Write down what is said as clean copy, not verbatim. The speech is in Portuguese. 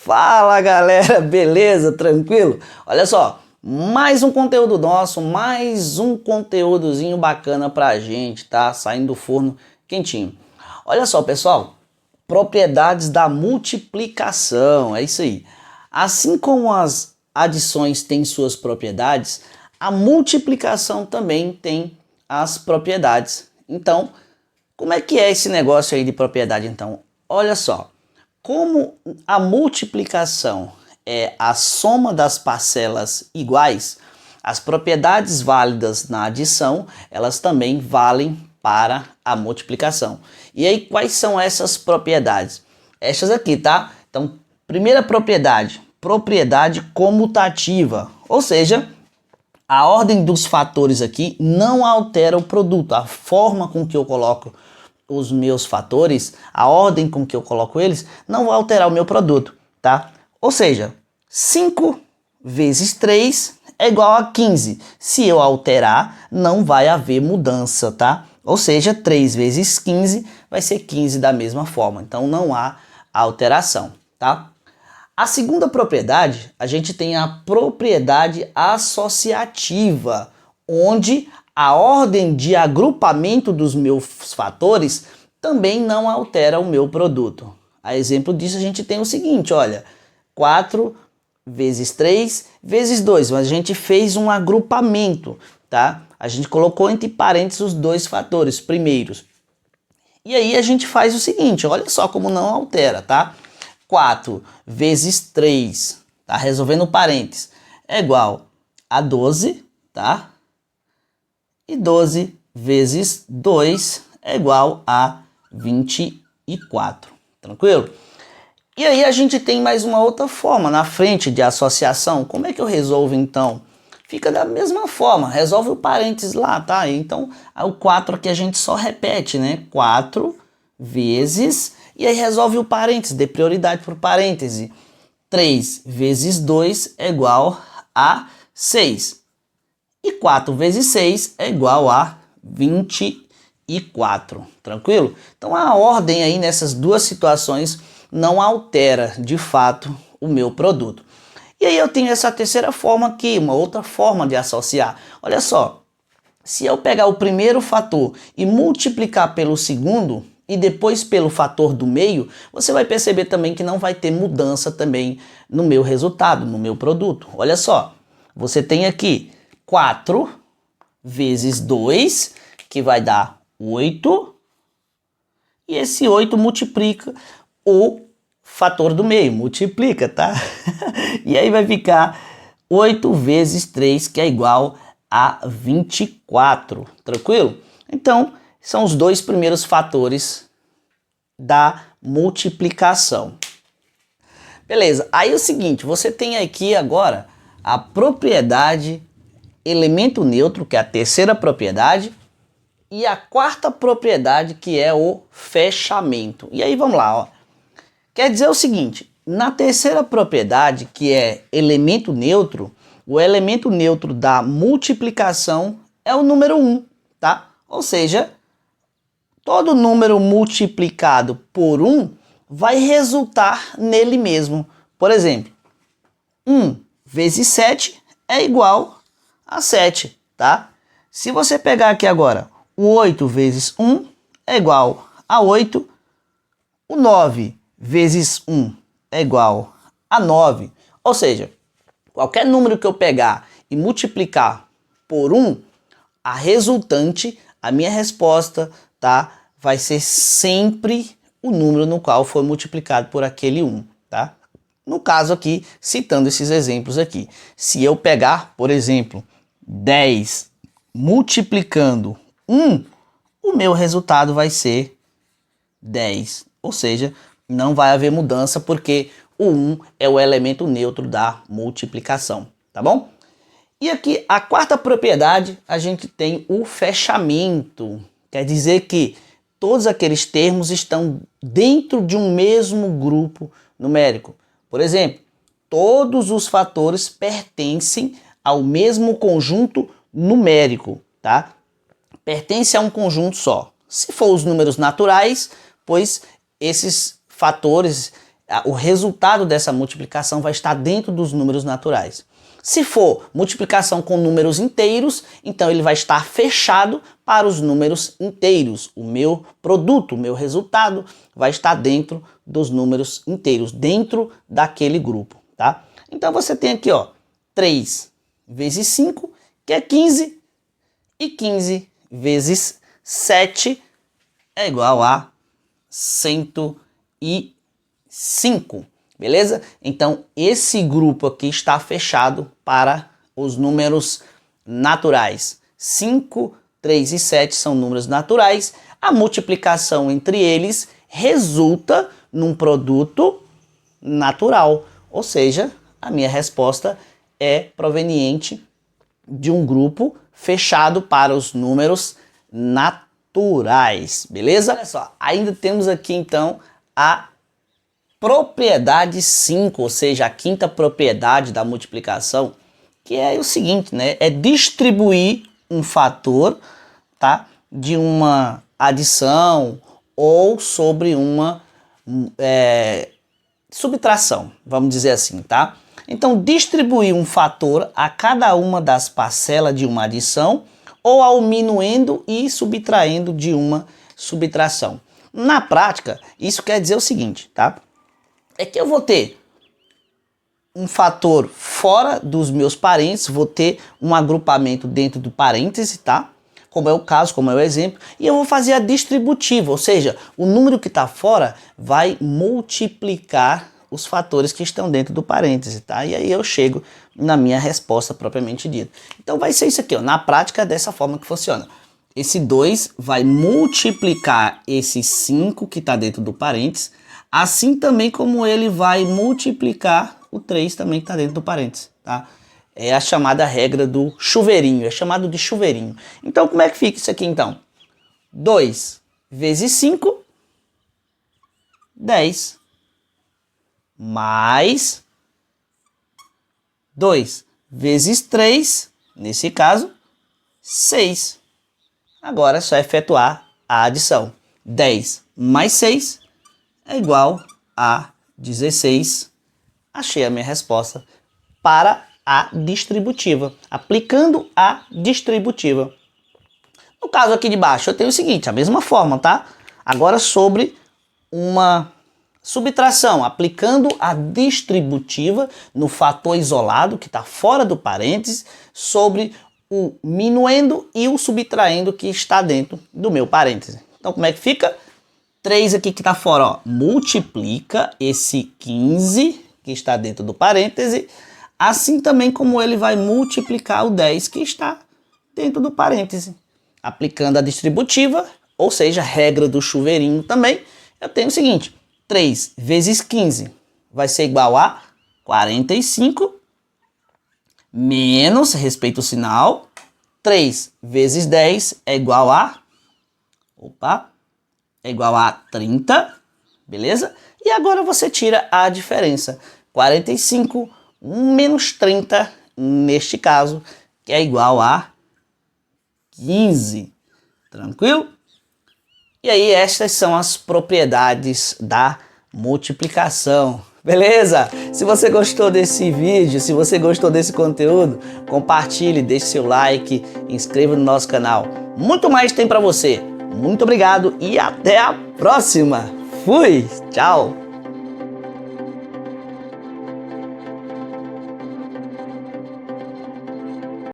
Fala galera, beleza? Tranquilo? Olha só, mais um conteúdo nosso, mais um conteúdozinho bacana pra gente, tá? Saindo do forno quentinho. Olha só pessoal, propriedades da multiplicação, é isso aí. Assim como as adições têm suas propriedades, a multiplicação também tem as propriedades. Então, como é que é esse negócio aí de propriedade então? Olha só. Como a multiplicação é a soma das parcelas iguais, as propriedades válidas na adição, elas também valem para a multiplicação. E aí, quais são essas propriedades? Estas aqui, tá? Então, primeira propriedade, propriedade comutativa, ou seja, a ordem dos fatores aqui não altera o produto, a forma com que eu coloco os meus fatores, a ordem com que eu coloco eles, não vai alterar o meu produto, tá? Ou seja, 5 vezes 3 é igual a 15. Se eu alterar, não vai haver mudança, tá? Ou seja, 3 vezes 15 vai ser 15 da mesma forma. Então não há alteração, tá? A segunda propriedade, a gente tem a propriedade associativa, onde a ordem de agrupamento dos meus fatores também não altera o meu produto. A exemplo disso, a gente tem o seguinte, olha, 4 vezes 3 vezes 2, mas a gente fez um agrupamento, tá? A gente colocou entre parênteses os dois fatores primeiros. E aí a gente faz o seguinte, olha só como não altera, tá? 4 vezes 3, tá? Resolvendo parênteses, é igual a 12, tá? E 12 vezes 2 é igual a 24, tranquilo? E aí a gente tem mais uma outra forma na frente de associação. Como é que eu resolvo então? Fica da mesma forma, resolve o parênteses lá, tá? Então o 4 aqui a gente só repete, né? 4 vezes, e aí resolve o parênteses, dê prioridade para o parêntese. 3 vezes 2 é igual a 6. E 4 vezes 6 é igual a 24, tranquilo? Então a ordem aí nessas duas situações não altera de fato o meu produto. E aí eu tenho essa terceira forma aqui, uma outra forma de associar. Olha só, se eu pegar o primeiro fator e multiplicar pelo segundo e depois pelo fator do meio, você vai perceber também que não vai ter mudança também no meu resultado, no meu produto. Olha só, você tem aqui 4 vezes 2, que vai dar 8, e esse 8 multiplica o fator do meio, multiplica, tá? E aí vai ficar 8 vezes 3, que é igual a 24, tranquilo? Então, são os dois primeiros fatores da multiplicação. Beleza, aí é o seguinte, você tem aqui agora a propriedade elemento neutro, que é a terceira propriedade, e a quarta propriedade, que é o fechamento. E aí vamos lá, ó. Quer dizer o seguinte, na terceira propriedade, que é elemento neutro, o elemento neutro da multiplicação é o número 1, tá? Ou seja, todo número multiplicado por 1 vai resultar nele mesmo. Por exemplo, 1 vezes 7 é igual a 7, tá? Se você pegar aqui agora, o 8 vezes 1 é igual a 8, o 9 vezes 1 é igual a 9, ou seja, qualquer número que eu pegar e multiplicar por 1, a resultante, a minha resposta, tá, vai ser sempre o número no qual foi multiplicado por aquele 1, tá? No caso aqui, citando esses exemplos aqui, se eu pegar, por exemplo, 10 multiplicando 1, o meu resultado vai ser 10, ou seja, não vai haver mudança porque o 1 é o elemento neutro da multiplicação, tá bom? E aqui a quarta propriedade, a gente tem o fechamento, quer dizer que todos aqueles termos estão dentro de um mesmo grupo numérico. Por exemplo, todos os fatores pertencem ao mesmo conjunto numérico, tá? Pertence a um conjunto só. Se for os números naturais, pois esses fatores o resultado dessa multiplicação vai estar dentro dos números naturais. Se for multiplicação com números inteiros, então ele vai estar fechado para os números inteiros. O meu produto, o meu resultado vai estar dentro dos números inteiros, dentro daquele grupo, tá? Então você tem aqui, ó, 3 vezes 5, que é 15, e 15 vezes 7 é igual a 105. Beleza? Então, esse grupo aqui está fechado para os números naturais. 5, 3 e 7 são números naturais. A multiplicação entre eles resulta num produto natural. Ou seja, a minha resposta é proveniente de um grupo fechado para os números naturais. Beleza? Olha só, ainda temos aqui então a propriedade 5, ou seja, a quinta propriedade da multiplicação, que é o seguinte, né? É distribuir um fator, tá? De uma adição ou sobre uma subtração, vamos dizer assim, tá? Então, distribuir um fator a cada uma das parcelas de uma adição ou ao minuendo e subtraindo de uma subtração. Na prática, isso quer dizer o seguinte, tá? É que eu vou ter um fator fora dos meus parênteses, vou ter um agrupamento dentro do parêntese, tá? Como é o caso, como é o exemplo, e eu vou fazer a distributiva, ou seja, o número que está fora vai multiplicar os fatores que estão dentro do parêntese, tá? E aí eu chego na minha resposta propriamente dita. Então vai ser isso aqui, ó. Na prática é dessa forma que funciona. Esse 2 vai multiplicar esse 5 que está dentro do parêntese, assim também como ele vai multiplicar o 3 também que está dentro do parêntese, tá? É a chamada regra do chuveirinho, é chamado de chuveirinho. Então como é que fica isso aqui então? 2 vezes 5, 10, mais 2 vezes 3, nesse caso, 6. Agora é só efetuar a adição. 10 mais 6 é igual a 16. Achei a minha resposta para a distributiva. Aplicando a distributiva. No caso aqui de baixo, eu tenho o seguinte, a mesma forma, tá? Agora sobre uma subtração, aplicando a distributiva no fator isolado, que está fora do parênteses, sobre o minuendo e o subtraindo que está dentro do meu parêntese. Então, como é que fica? 3 aqui que está fora, ó, multiplica esse 15 que está dentro do parêntese, assim também como ele vai multiplicar o 10 que está dentro do parêntese. Aplicando a distributiva, ou seja, a regra do chuveirinho também, eu tenho o seguinte, 3 vezes 15 vai ser igual a 45, menos, respeita o sinal, 3 vezes 10 é igual a, é igual a 30, beleza? E agora você tira a diferença, 45 menos 30, neste caso, que é igual a 15, tranquilo? E aí estas são as propriedades da multiplicação, beleza? Se você gostou desse vídeo, se você gostou desse conteúdo, compartilhe, deixe seu like, inscreva no nosso canal. Muito mais tem para você. Muito obrigado e até a próxima. Fui, tchau!